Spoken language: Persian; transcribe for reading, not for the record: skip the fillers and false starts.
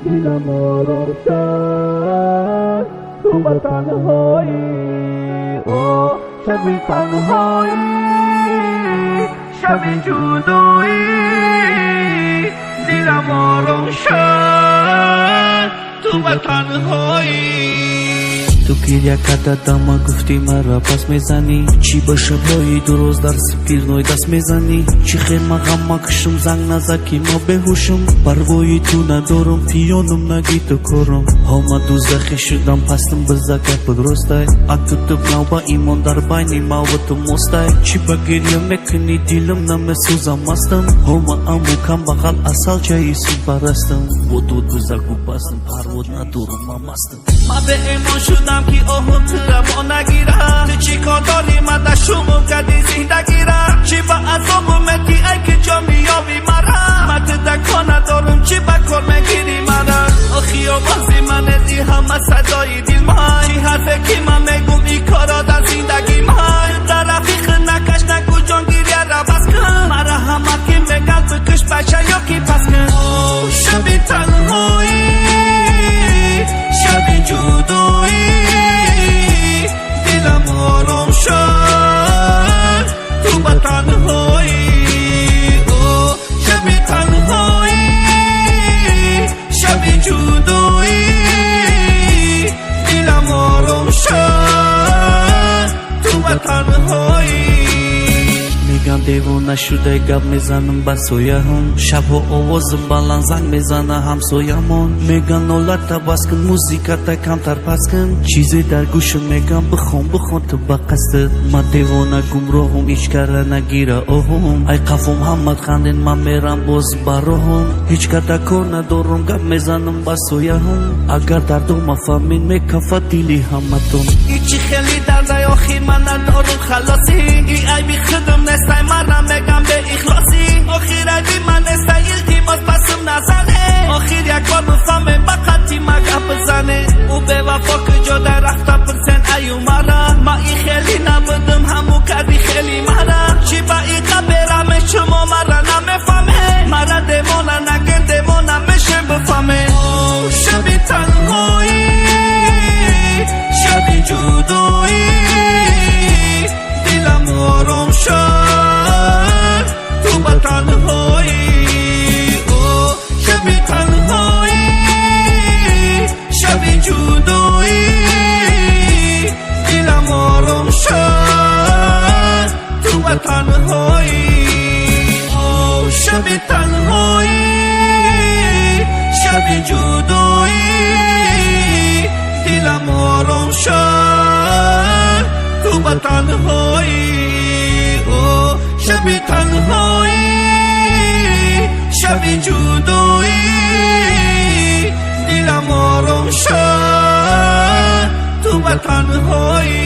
दिलम रोशन तू तन्हाई ओ शबी तन्हाई शबी जुदाई दिलम रोशन तू तन्हाई تو گریه کردم گفتی مرا پس میزنی چی باشه بایی دو روز در سپیرنوی دست میزنی چی خیر مغم کشم زنگ نزکی ما بهوشم پروایی تو ندارم پیانم نگی تو کرم هما دوزخی شدم پستم بزاکت بدرستای اتو تبناو با ایمان در بینی ما و تو مستای چی با گریه میکنی دیلم نمیسوزم مستم هما امو کم بغل اصل چایی سون پرستم و دو دوزخو بستم پرواد ندارم ما مستم ما به ایمان شدم که اوهم ترا نگیرم تو چی کار داری من دشومم کردی زندگی را چی با عذابم متی ای که جا میابی مرا من تدکا ندارم چی با کار میگیری مرا آخی و بازی من ازی همه صدای دل من چی حرفه که من میگم ای کارا در زندگی من در رفیق نکش نگو جانگیری را بس کن مرا همه که میگل بکش بچه یا کی پس کن شبی تنهایی شبی جدایی دلم آرام شد تو با تنهایی شبی تنهایی شبی جدایی دلم آرام شد تو با تنهایی میگم دیوانه شده گپ میزنم با سویه هم شب و آوازم بلند زنگ میزنه همسایمون میگن نولت بس کن موزیکت کمتر پس کن چیزی در گوشم میگم بخون تو با قصدت ما دیوانه گمراهم هیچ کاره نگیره اوهم ای قفم همت خندین من میرم باز براهم هیچ کاره کار ندارم گپ میزنم با سویه هم اگر دردم فهمین میکفه دیلی همتون هیچی خیلی درده آخی من ندارم خلاصی ای بی خودم نستای مرم بگم به اخلاصی آخیر بی من نستای التماس پسم نزنه آخیر یک بار بفهمه بقتی مگه بزنه او به وفا کجا در رخته پرسن ایو مرا ما ای خیلی نبودم همو کردی خیلی مرا چی با ای قبرم شما مرا نمیفهمه مرا دیمونه نگه دیمونه میشه بفهمه شبی تنهایی شبی جدایی دلم آرام شد تو با تنهایی شبی تنهایی شبی جدایی دلم آرام شد تو با تنهایی شبی تنهایی شبی جدایی دلم آرام شد تو با تنهایی شبی تنهایی شبی جدایی دلم آرام شد تو با تنهایی